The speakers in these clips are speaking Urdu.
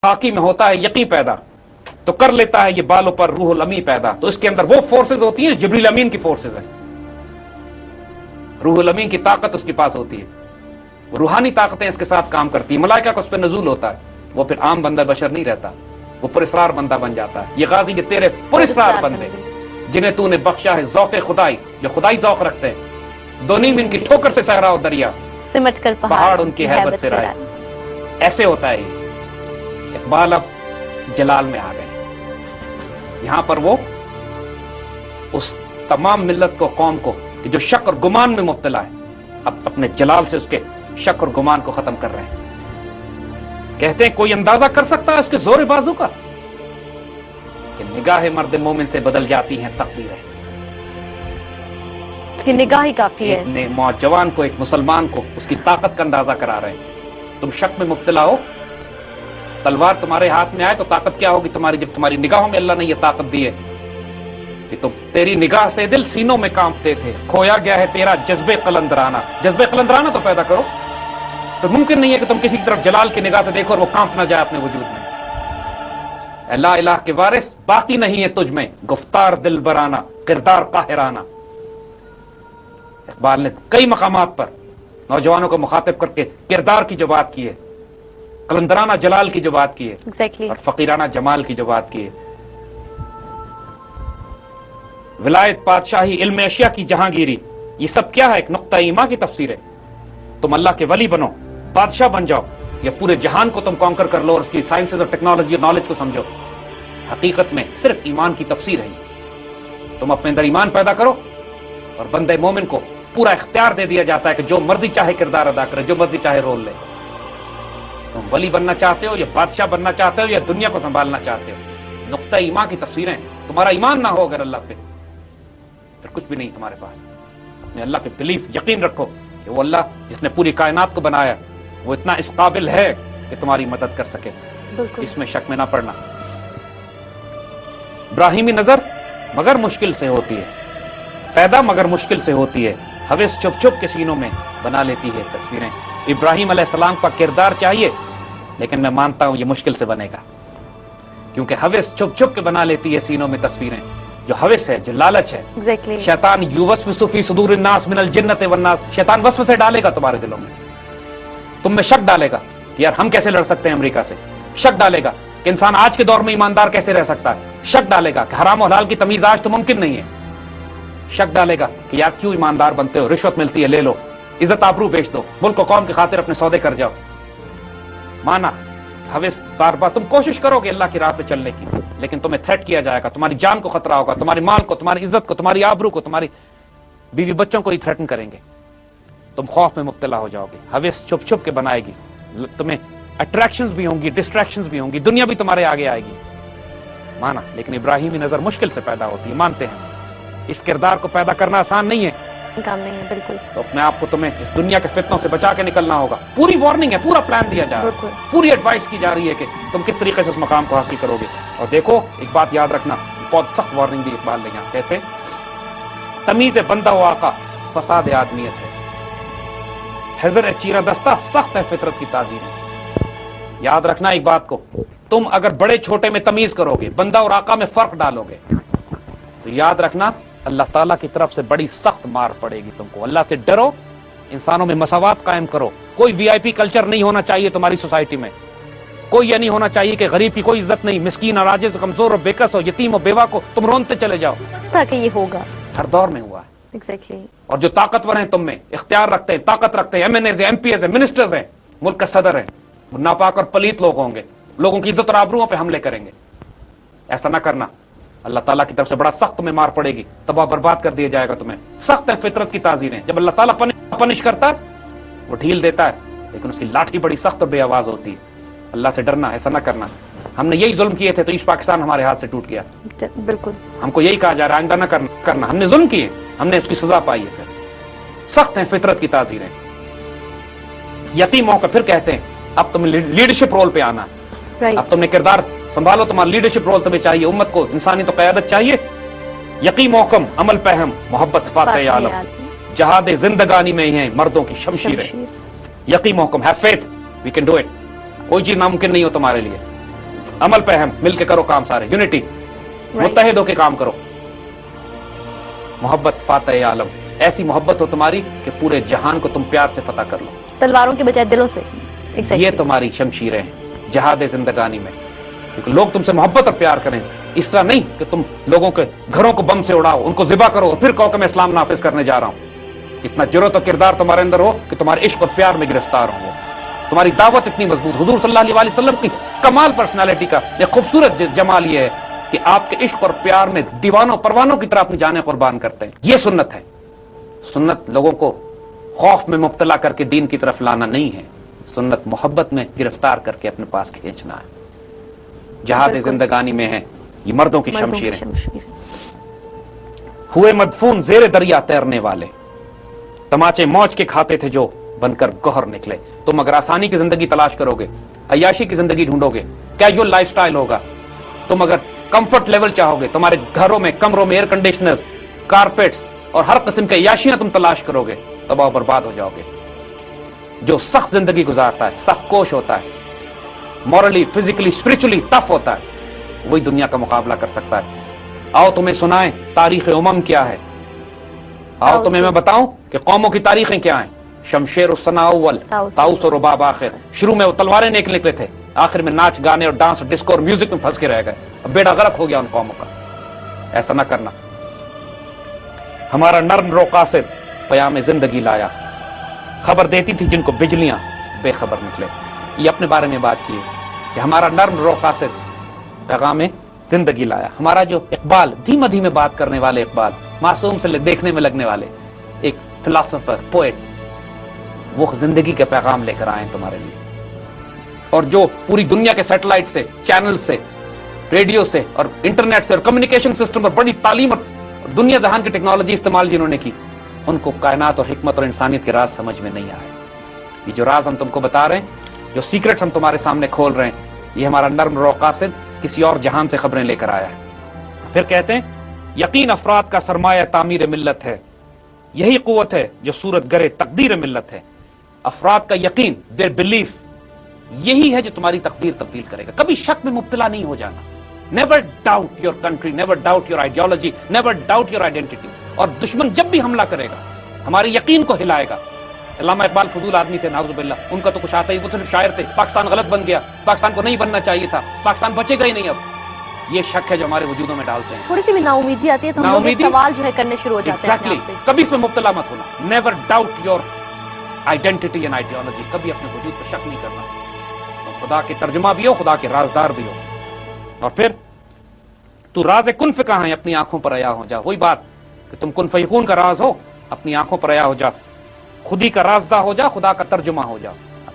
باقی میں ہوتا ہے یقین پیدا تو کر لیتا ہے یہ بالوں پر روح الامی پیدا. تو اس کے اندر وہ فورسز ہوتی ہیں جبریل امین کی فورسز ہیں. روح الامین کی طاقت اس کے پاس ہوتی ہے, وہ روحانی طاقتیں اس کے ساتھ کام کرتی ہیں. ملائکہ کو اس پہ نزول ہوتا ہے, وہ پھر عام بندہ بشر نہیں رہتا, وہ پراسرار بندہ بن جاتا ہے. یہ غازی یہ تیرے پراسرار بندے جنہیں تو نے بخشا ہے ذوق خدائی, جو خدائی ذوق رکھتے ہیں. دو نیم ان کی ٹھوکر سے صحرا و دریا, سمٹ کر پہاڑ ان کی ہیبت سے رائے. ایسے ہوتا ہے یہ. اقبال اب جلال میں آ گئے. یہاں پر وہ اس تمام ملت کو, قوم کو کہ جو شک اور گمان میں مبتلا ہے, اب اپنے جلال سے اس کے شک اور گمان کو ختم کر رہے ہیں. کہتے ہیں کوئی اندازہ کر سکتا ہے اس کے زور بازو کا کہ نگاہ مرد مومن سے بدل جاتی ہیں تقدیریں. کہ نگاہ ہی کافی ہے. ایک نوجوان کو, ایک مسلمان کو اس کی طاقت کا اندازہ کرا رہے ہیں. تم شک میں مبتلا ہو, تلوار تمہارے ہاتھ میں آئے تو طاقت کیا ہوگی تمہاری, جب تمہاری نگاہوں میں اللہ نے یہ طاقت دی ہے کہ تم تیری نگاہ سے دل سینوں میں کانپتے تھے. کھویا گیا ہے تیرا جذبے قلندرانہ. جذبے قلندرانہ تو پیدا کرو. تو ممکن نہیں ہے کہ تم کسی کی طرف جلال کی نگاہ سے دیکھو اور وہ کانپ نہ جائے اپنے وجود میں. اے لا الہ کے وارث, باقی نہیں ہے تجھ میں گفتار دل برانہ, کردار قاہرانہ. اقبال نے کئی مقامات پر نوجوانوں کو مخاطب کر کے کردار کی جو بات کی ہے, قلندرانہ جلال کی جو بات کی ہے, اور فقیرانہ جمال کی جو بات کی ہے. ولایت, بادشاہی, علم اشیاء کی جہانگیری, یہ سب کیا ہے؟ ایک نقطہ ایمان کی تفسیر ہے. تم اللہ کے ولی بنو, بادشاہ بن جاؤ, یا پورے جہان کو تم کانکر کر لو اور اس کی سائنسز اور ٹیکنالوجی اور نالج کو سمجھو. حقیقت میں صرف ایمان کی تفسیر ہے. تم اپنے اندر ایمان پیدا کرو اور بندے مومن کو پورا اختیار دے دیا جاتا ہے کہ جو مرضی چاہے کردار ادا کرے, جو مرضی چاہے رول لے. تم ولی بننا چاہتے ہو, یا بادشاہ بننا چاہتے ہو, یا دنیا کو سنبھالنا چاہتے ہو. نقطہ ایمان کی تفسیریں. تمہارا ایمان نہ ہو اگر اللہ پہ, پھر کچھ بھی نہیں تمہارے پاس. اپنے اللہ پہ بلیف, یقین رکھو کہ وہ اللہ جس نے پوری کائنات کو بنایا وہ اتنا اس قابل ہے کہ تمہاری مدد کر سکے. اس میں شک میں نہ پڑنا. ابراہیمی نظر مگر مشکل سے ہوتی ہے پیدا, مگر مشکل سے ہوتی ہے. حوث چھپ چھپ کے سینوں میں بنا لیتی ہے تصویریں. ابراہیم علیہ السلام کا کردار چاہیے, لیکن میں مانتا ہوں یہ مشکل سے بنے گا, کیونکہ حوث چھپ چھپ کے بنا لیتی ہے سینوں میں تصویریں. جو حوث ہے, جو لالچ ہے, شیطان یوسوس فی صدور الناس من الجنۃ والناس, شیطان وسوسے ڈالے گا تمہارے دلوں میں. تم میں شک ڈالے گا کہ یار ہم کیسے لڑ سکتے ہیں امریکہ سے. شک ڈالے گا کہ انسان آج کے دور میں ایماندار کیسے رہ سکتا ہے. شک ڈالے گا کہ حرام و حلال کی تمیز آج تو ممکن نہیں ہے. شک ڈالے گا کہ یار کیوں ایماندار بنتے ہو, رشوت ملتی ہے لے لو, عزت آبرو بیچ دو, ملک و قوم کی خاطر اپنے سودے کر جاؤ. مانا حوث بار بار تم کوشش کرو گے اللہ کی راہ پہ چلنے کی, لیکن تمہیں تھریٹ کیا جائے گا, تمہاری جان کو خطرہ ہوگا, تمہارے مال کو, تمہاری عزت کو, تمہاری آبرو کو, تمہاری بیوی بچوں کو ہی تھریٹن کریں گے. تم خوف میں مبتلا ہو جاؤ گے. حوث چھپ چھپ کے بنائے گی. تمہیں اٹریکشنز بھی ہوں گی, ڈسٹریکشنز بھی ہوں گی, دنیا بھی تمہارے آگے آئے گی. مانا, لیکن ابراہیمی نظر مشکل سے پیدا ہوتی ہے, مانتے ہیں. اس کردار کو پیدا کرنا آسان نہیں ہے, کام نہیں ہے بالکل. تو اپنے آپ کو تمہیں اس دنیا کے فتنوں سے بچا کے نکلنا ہوگا. پوری وارننگ ہے, پورا پلان دیا جا رہا ہے, پوری ایڈوائس کی جا رہی ہے کہ تم کس طریقے سے اس مقام کو حاصل کرو گے. اور دیکھو ایک بات یاد رکھنا, بہت سخت وارننگ دی اقبال نے یہاں. کہتے ہیں تمیز بندہ و آقا فساد آدمیت ہے, حضر چیرہ دستہ سخت ہے فطرت کی تعظیم ہے. یاد رکھنا ایک بات کو, تم اگر بڑے چھوٹے میں تمیز کرو گے, بندہ اور آقا میں فرق ڈالو گے, تو یاد رکھنا اللہ تعالیٰ کی طرف سے بڑی سخت مار پڑے گی تم کو. اللہ سے ڈرو, انسانوں میں مساوات قائم کرو. کوئی وی آئی پی کلچر نہیں ہونا چاہیے تمہاری سوسائٹی میں. کوئی یہ نہیں ہونا چاہیے کہ غریب کی کوئی عزت نہیں, مسکین اور عاجز, کمزور اور بےکس ہو, یتیم اور بیوہ کو تم رونتے چلے جاؤ. تاکہ یہ ہوگا ہر دور میں ہوا ہے. ایگزیکٹلی. اور جو طاقتور ہیں تم میں, اختیار رکھتے ہیں, طاقت رکھتے ہیں, ایم این ایز ہیں, ایم پی ایز ہیں, منسٹرز ہیں, ملک کا صدر ہیں, وہ ناپاک اور پلیت لوگ ہوں گے, لوگوں کی عزت اور آبروؤں پہ حملے کریں گے. ایسا نہ کرنا. اللہ تعالیٰ کی طرف سے بڑا سخت تمہیں مار پڑے گی, تباہ برباد کر دیا جائے گا تمہیں. سخت ہے فطرت کی تعزیریں. جب اللہ تعالیٰ پنش کرتا ہے وہ ڈھیل دیتا ہے, لیکن اس کی لاٹھی بڑی سخت اور بے آواز ہوتی ہے. اللہ سے ڈرنا, ایسا نہ کرنا. ہم نے یہی ظلم کیے تھے تو ایسٹ پاکستان ہمارے ہاتھ سے ٹوٹ گیا. بالکل. ہم کو یہی کہا جا رہا ہے آئندہ نہ کرنا. ہم نے ظلم کیے, ہم نے اس کی سزا پائی ہے. پھر سخت ہیں فطرت کی تعزیریں. یتیموں کا پھر کہتے ہیں اب تم لیڈرشپ رول پہ آنا, اب تم نے کردار سنبھالو, تمہارا لیڈرشپ رول تمہیں چاہیے, امت کو انسانی تو قیادت چاہیے. یقین محکم عمل پہم محبت فاتح عالم, جہاد زندگانی میں ہیں مردوں کی شمشیریں. یقین محکم, have faith, we can do it. کوئی چیز ناممکن نہیں ہو تمہارے لیے. عمل پہ اہم، مل کے کرو کام سارے، یونٹی، متحد ہو کے کام کرو. محبت فاتح عالم، ایسی محبت ہو تمہاری کہ پورے جہان کو تم پیار سے فتح کر لو. تلواروں کے بجائے دلوں سے. یہ تمہاری شمشیریں ہیں جہاد زندگانی میں، کیونکہ لوگ تم سے محبت اور پیار کریں. اس طرح نہیں کہ تم لوگوں کے گھروں کو بم سے اڑاؤ، ان کو ذبح کرو اور پھر کہو کہ میں اسلام نافذ کرنے جا رہا ہوں. اتنا جرأت و کردار تمہارے اندر ہو کہ تمہارے عشق اور پیار میں گرفتار ہو. تمہاری دعوت اتنی مضبوط. حضور صلی اللہ علیہ وسلم کی کمال پرسنالٹی کا ایک خوبصورت جمال یہ ہے کہ آپ کے عشق اور پیار میں دیوانوں پروانوں کی طرح اپنی جانیں قربان کرتے ہیں. یہ سنت ہے. سنت لوگوں کو خوف میں مبتلا کر کے دین کی طرف لانا نہیں ہے، سنت محبت میں گرفتار کر کے اپنے پاس کھینچنا ہے. جہاد زندگانی میں ہے یہ مردوں کی شمشیریں. ہوئے مدفون زیر دریا تیرنے والے، تماچے موج کے کھاتے تھے جو بن کر گوہر نکلے. تم اگر آسانی کی زندگی تلاش کرو گے، عیاشی کی زندگی ڈھونڈو گے، کیجول لائف سٹائل ہوگا، تم اگر کمفرٹ لیول چاہو گے، تمہارے گھروں میں کمروں میں ایئر کنڈیشنرز، کارپیٹس اور ہر قسم کے عیاشیاں تم تلاش کرو گے، تباہ و برباد ہو جاؤ گے. جو سخت زندگی گزارتا ہے، سخت کوش ہوتا ہے، مورلی فزیکلی اسپرچولی ٹف ہوتا ہے، وہی دنیا کا مقابلہ کر سکتا ہے. آؤ تمہیں سنائیں تاریخ امم کیا ہے. آؤ تمہیں میں بتاؤں کہ قوموں کی تاریخیں کیا ہیں. شمشیر الثنا اول، طاؤس اور رباب آخر. شروع میں وہ تلواریں نکلے تھے، آخر میں ناچ گانے اور ڈانس ڈسکو اور میوزک میں پھنس کے رہ گئے. اب بیڑا غرق ہو گیا ان قوموں کا. ایسا نہ کرنا. ہمارا نرم رو قاصد پیام زندگی لایا، خبر دیتی تھی جن کو بجلیاں بے خبر نکلے. یہ اپنے بارے میں بات کی کہ ہمارا نرم رو قاصد پیغام زندگی لایا. ہمارا جو اقبال، دھیمے دھیمے بات کرنے والے اقبال، معصوم سے دیکھنے میں لگنے والے ایک فلاسفر پوئٹ، وہ زندگی کے پیغام لے کر آئے ہیں تمہارے لیے. اور جو پوری دنیا کے سیٹلائٹ سے، چینل سے، ریڈیو سے اور انٹرنیٹ سے اور کمیونیکیشن سسٹم اور بڑی تعلیم اور دنیا جہان کی ٹیکنالوجی استعمال جنہوں نے کی، ان کو کائنات اور حکمت اور انسانیت کے راز سمجھ میں نہیں آئے. یہ جو راز ہم تم کو بتا رہے ہیں، جو سیکرٹس ہم تمہارے سامنے کھول رہے ہیں، یہ ہمارا نرم رو قاصد کسی اور جہان سے خبریں لے کر آیا ہے. پھر کہتے ہیں یقین افراد کا سرمایہ تعمیر ملت ہے، یہی قوت ہے جو صورت گرے تقدیر ملت ہے. افراد کا یقین، their belief، یہی ہے جو تمہاری تقدیر تبدیل کرے گا. کبھی شک میں مبتلا نہیں ہو جانا. never doubt your country, never doubt your ideology, never doubt your identity. اور دشمن جب بھی حملہ کرے گا ہمارے یقین کو ہلائے گا. علامہ اقبال فضول آدمی تھے نعوذ باللہ، ان کا تو کچھ آتا ہی، وہ صرف شاعر تھے. پاکستان غلط بن گیا، پاکستان کو نہیں بننا چاہیے تھا، پاکستان بچے گا ہی نہیں. اب یہ شک ہے جو ہمارے وجودوں میں ڈالتے ہیں. تھوڑی سی بھی نا امیدی آتی ہے تو ہم لوگ سوال جو ہے کرنے شروع ہو جاتے ہیں. Exactly. کبھی اس میں مبتلا مت ہونا. never doubt your identity and ideology. کبھی اپنے وجود پر شک نہیں کرنا. خدا کے ترجمہ بھی ہو، خدا کے رازدار بھی ہو. اور پھر تو راز کن فکا ہے، اپنی آنکھوں پر عیا ہو جا. وہی بات کہ تم کن فیکون کا راز ہو، اپنی آنکھوں پر عیا ہو جا. خودی کا رازدار ہو جا، خدا کا ترجمہ ہو جا.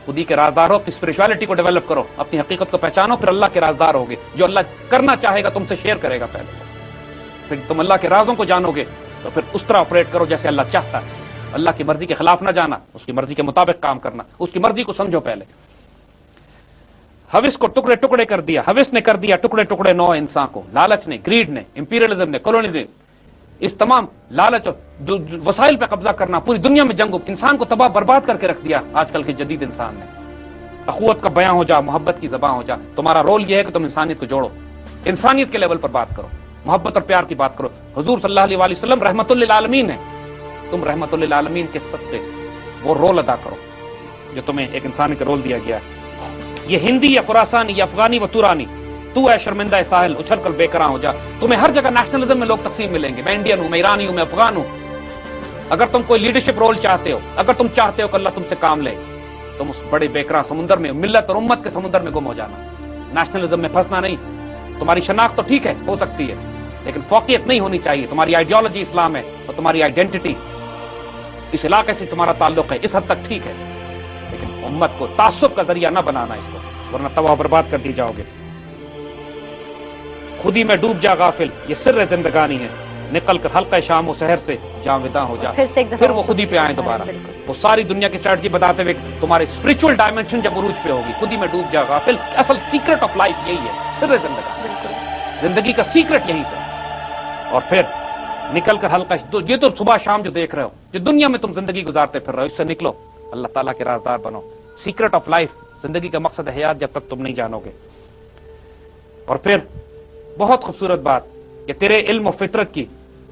خودی کے رازدار ہو، اپنی اسپرچویلٹی کو ڈیولپ کرو، اپنی حقیقت کو پہچانو، پھر اللہ کے رازدار ہوگے. جو اللہ کرنا چاہے گا تم سے شیئر کرے گا پہلے. پھر تم اللہ کے رازوں کو جانو گے تو پھر اس طرح آپریٹ کرو جیسے اللہ چاہتا ہے. اللہ کی مرضی کے خلاف نہ جانا، اس کی مرضی کے مطابق کام کرنا. اس کی مرضی کو سمجھو پہلے. ہوس کو ٹکڑے ٹکڑے کر دیا، ہوس نے کر دیا ٹکڑے ٹکڑے نو انسان کو. لالچ نے، گریڈ نے، امپیریلزم نے، کالونیزم نے، اس تمام لالچ اور جو وسائل پہ قبضہ کرنا، پوری دنیا میں جنگ، انسان کو تباہ برباد کر کے رکھ دیا آج کل کے جدید انسان نے. اخوت کا بیان ہو جا، محبت کی زبان ہو جا. تمہارا رول یہ ہے کہ تم انسانیت کو جوڑو، انسانیت کے لیول پر بات کرو، محبت اور پیار کی بات کرو. حضور صلی اللہ علیہ وسلم رحمت للعالمین ہے. تم رحمت للعالمین کے صدقے وہ رول ادا کرو جو تمہیں ایک انسان کا رول دیا گیا ہے. یہ ہندی یا خراسانی یا افغانی و تورانی، تو ہے شرمندہ ساحل اچھل کر بے قرار ہو جا. تمہیں ہر جگہ نیشنلزم میں لوگ تقسیم ملیں گے. میں انڈین ہوں، میں ایرانی ہوں، میں افغان ہوں. اگر تم کوئی لیڈرشپ رول چاہتے ہو، اگر تم چاہتے ہو کہ اللہ تم سے کام لے، تم اس بڑے بے قرار سمندر میں، ملت اور امت کے سمندر میں گم ہو جانا. نیشنلزم میں پھنسنا نہیں. تمہاری شناخت تو ٹھیک ہے، ہو سکتی ہے، لیکن فوقیت نہیں ہونی چاہیے. تمہاری آئیڈیالوجی اسلام ہے اور تمہاری آئیڈینٹی اس علاقے سے تمہارا تعلق ہے، اس حد تک ٹھیک ہے، لیکن امت کو تعصب کا ذریعہ نہ بنانا اس کو، ورنہ تباہ برباد کر دی جاؤ گے. خودی میں ڈوب جا غافل، یہ سر زندگانی ہے. نکل کر حلقہ شام و سحر سے جاویداں ہو جا. پھر وہ خودی پہ آئیں دوبارہ. وہ ساری دنیا کی اسٹریٹجی بتاتے ہوئے تمہارے اسپرچول ڈائمنشن جب عروج پہ ہوگی. خودی میں ڈوب جا غافل، اصل سیکرٹ آف لائف یہی ہے، سر زندگانی، زندگی کا سیکرٹ یہی پہ. اور پھر نکل کر حلقہ، یہ تو صبح شام جو دیکھ رہے ہو، جو دنیا میں تم زندگی گزارتے پھر رہے ہو، اس سے نکلو، اللہ تعالیٰ کے رازدار بنو. سیکرٹ آف لائف، زندگی کا مقصد حیات جب تک تم نہیں جانو گے. اور پھر بہت خوبصورت بات کہ تیرے علم و فطرت کی،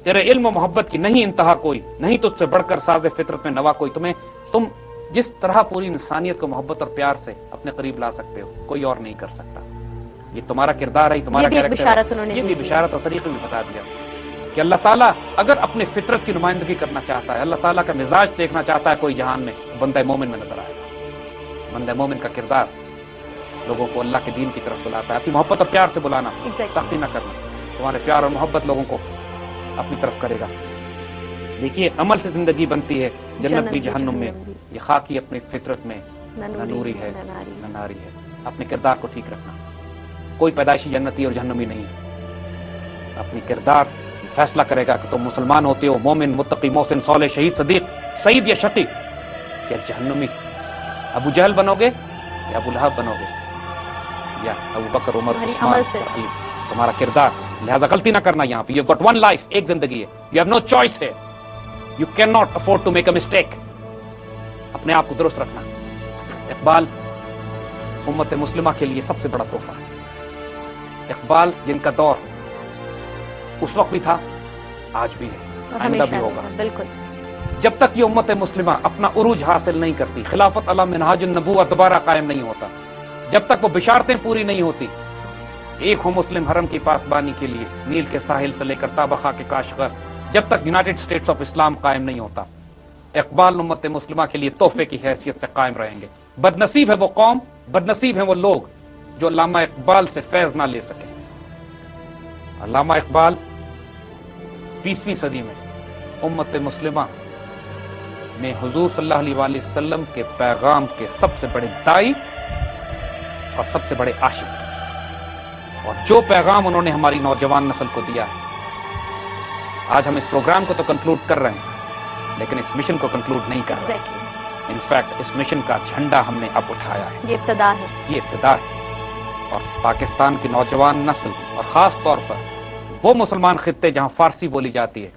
تیرے علم و محبت کی نہیں انتہا کوئی، نہیں تجھ سے بڑھ کر ساز فطرت میں نوا کوئی. تم جس طرح پوری انسانیت کو محبت اور پیار سے اپنے قریب لا سکتے ہو کوئی اور نہیں کر سکتا. یہ تمہارا کردار ہے، تمہارا کیریکٹر ہے. یہ بھی بشارت اور طریقے بھی بتا دیا کہ اللہ تعالیٰ اگر اپنے فطرت کی نمائندگی کرنا چاہتا ہے، اللہ تعالیٰ کا مزاج دیکھنا چاہتا ہے کوئی جہان میں، بندہ مومن میں نظر آئے گا. بندہ مومن کا کردار لوگوں کو اللہ کے دین کی طرف بلاتا ہے. اپنی محبت اور پیار سے بلانا، سختی نہ کرنا. تمہارے پیار اور محبت لوگوں کو اپنی طرف کرے گا. دیکھیے عمل سے زندگی بنتی ہے، جنت بھی جہنم میں. یہ خاکی اپنی فطرت میں نہ نوری ہے نہ ناری ہے. اپنے کردار کو ٹھیک رکھنا. کوئی پیدائشی جنتی اور جہنمی نہیں ہے. اپنی کردار فیصلہ کرے گا کہ تم مسلمان ہوتے ہو، مومن، متقی، محسن، صالح، شہید، صدیق، سعید یا شقی. کیا جہنمی ابو جہل بنو گے یا ابو لہب بنو گے یا ابو بکر، عمر، عثمان اور علی؟ تمہارا کردار. لہذا غلطی نہ کرنا. یہاں پہ یو گٹ ون لائف، ایک زندگی ہے. یو ہیو نو چوائس ہے. You can not afford to make a mistake. اپنے آپ کو درست رکھنا. اقبال امت مسلمہ کے لیے سب سے بڑا تحفہ ہے. اقبال جن کا دور اس وقت بھی تھا، آج بھی ہے، آئندہ بھی ہوگا. بالکل. جب تک یہ امت مسلمہ اپنا عروج حاصل نہیں کرتی، خلافت علی منہاج النبوۃ دوبارہ قائم نہیں ہوتا، جب تک وہ بشارتیں پوری نہیں ہوتی، ایک ہو مسلم حرم کی پاسبانی کے لیے نیل کے ساحل سے لے کر تابخا کے کاشغر، جب تک یونائٹڈ اسٹیٹس آف اسلام قائم نہیں ہوتا، اقبال امت مسلمہ کے لیے تحفے کی حیثیت سے قائم رہیں گے. بدنصیب ہے وہ قوم، بدنصیب ہیں وہ لوگ جو علامہ اقبال سے فیض نہ لے سکے. علامہ اقبال 20ویں صدی میں امت مسلمہ میں حضور صلی اللہ علیہ وآلہ وسلم کے پیغام کے سب سے بڑے دائی اور سب سے بڑے عاشق. اور جو پیغام انہوں نے ہماری نوجوان نسل کو دیا ہے، آج ہم اس پروگرام کو تو کنکلوڈ کر رہے ہیں لیکن اس مشن کو کنکلوڈ نہیں کر رہے. انفیکٹ اس مشن کا جھنڈا ہم نے اب اٹھایا ہے. یہ ابتدا ہے. یہ ابتدا ہے. اور پاکستان کی نوجوان نسل اور خاص طور پر وہ مسلمان خطے جہاں فارسی بولی جاتی ہے،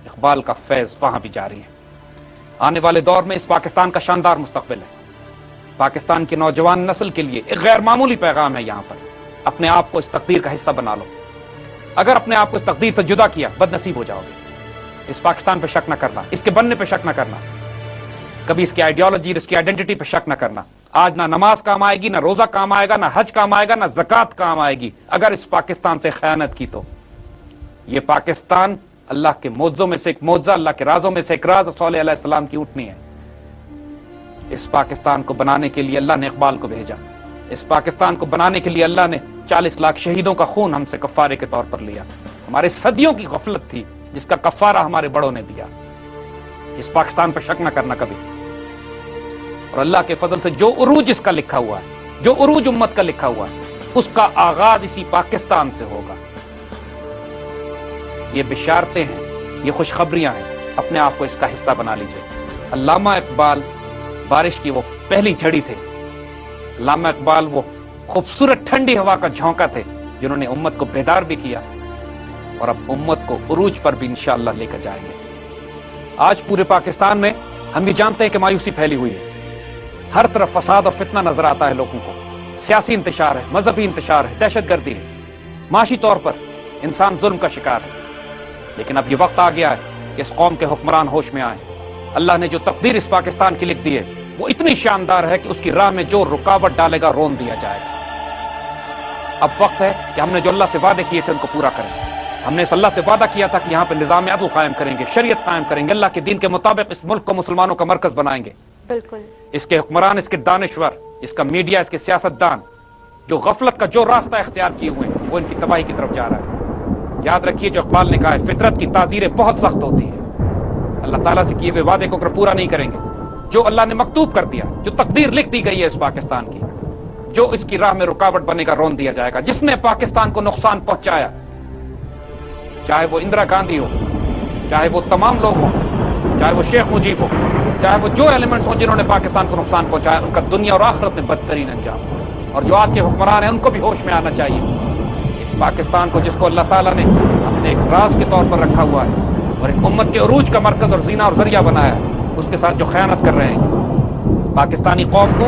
اقبال کا فیض وہاں بھی جاری ہے. آنے والے دور میں اس پاکستان کا شاندار مستقبل ہے. پاکستان کی نوجوان نسل کے لیے ایک غیر معمولی پیغام ہے یہاں پر. اپنے آپ کو اس تقدیر کا حصہ بنا لو. اگر اپنے آپ کو اس تقدیر سے جدا کیا، بد نصیب ہو جاؤ گے. اس پاکستان پہ شک نہ کرنا، اس کے بننے پہ شک نہ کرنا، کبھی اس کی آئیڈیالوجی اور اس کی آئیڈینٹی پہ شک نہ کرنا. آج نہ نماز کام آئے گی، نہ روزہ کام آئے گا، نہ حج کام آئے گا، نہ زکوٰۃ کام آئے گی اگر اس پاکستان سے خیانت کی. تو یہ پاکستان اللہ کے معجزوں میں سے ایک معجزہ، اللہ کے رازوں میں سے ایک راز صالح علیہ السلام کی اونٹنی ہے. اس پاکستان کو بنانے کے لیے اللہ نے اقبال کو بھیجا. اس پاکستان کو بنانے کے لیے اللہ نے 40 لاکھ شہیدوں کا خون ہم سے کفارے کے طور پر لیا. ہمارے صدیوں کی غفلت تھی جس کا کفارہ ہمارے بڑوں نے دیا. اس پاکستان پر شک نہ کرنا کبھی. اور اللہ کے فضل سے جو عروج اس کا لکھا ہوا ہے، جو عروج امت کا لکھا ہوا ہے، اس کا آغاز اسی پاکستان سے ہوگا. یہ بشارتیں ہیں، یہ خوشخبریاں ہیں. اپنے آپ کو اس کا حصہ بنا لیجئے. علامہ اقبال بارش کی وہ پہلی جھڑی تھے. علامہ اقبال وہ خوبصورت ٹھنڈی ہوا کا جھونکا تھے جنہوں نے امت کو بیدار بھی کیا اور اب امت کو عروج پر بھی انشاءاللہ لے کر جائیں گے. آج پورے پاکستان میں ہم بھی جانتے ہیں کہ مایوسی پھیلی ہوئی ہے. ہر طرف فساد اور فتنہ نظر آتا ہے لوگوں کو. سیاسی انتشار ہے، مذہبی انتشار ہے، دہشت گردی ہے، معاشی طور پر انسان ظلم کا شکار ہے. لیکن اب یہ وقت آ گیا ہے کہ اس قوم کے حکمران ہوش میں آئیں. اللہ نے جو تقدیر اس پاکستان کی لکھ دی ہے وہ اتنی شاندار ہے کہ اس کی راہ میں جو رکاوٹ ڈالے گا رون دیا جائے گا. اب وقت ہے کہ ہم نے جو اللہ سے وعدے کیے تھے ان کو پورا کریں. ہم نے اس اللہ سے وعدہ کیا تھا کہ یہاں پہ نظام عدل قائم کریں گے، شریعت قائم کریں گے، اللہ کے دین کے مطابق اس ملک کو مسلمانوں کا مرکز بنائیں گے. بالکل. اس کے حکمران، اس کے دانشور، اس کا میڈیا، اس کے سیاستدان جو غفلت کا جو راستہ اختیار کیے ہوئے ہیں وہ ان کی تباہی کی طرف جا رہا ہے. یاد رکھیے جو اقبال نے کہا ہے، فطرت کی تعزیریں بہت سخت ہوتی ہیں. اللہ تعالیٰ سے کیے ہوئے وعدے کو اگر پورا نہیں کریں گے، جو اللہ نے مکتوب کر دیا، جو تقدیر لکھ دی گئی ہے اس پاکستان کی، جو اس کی راہ میں رکاوٹ بنے گا رون دیا جائے گا. جس نے پاکستان کو نقصان پہنچایا، چاہے وہ اندرا گاندھی ہو، چاہے وہ تمام لوگ ہوں، چاہے وہ شیخ مجیب ہو، چاہے وہ جو ایلیمنٹس ہوں جنہوں نے پاکستان کو نقصان پہنچایا، ان کا دنیا اور آخرت میں بدترین انجام. اور جو آج کے حکمران ہیں ان کو بھی ہوش میں آنا چاہیے. اس پاکستان کو جس کو اللہ تعالیٰ نے اپنے ایک راز کے طور پر رکھا ہوا ہے اور ایک امت کے عروج کا مرکز اور زینہ اور ذریعہ بنایا ہے، اس کے ساتھ جو خیانت کر رہے ہیں، پاکستانی قوم کو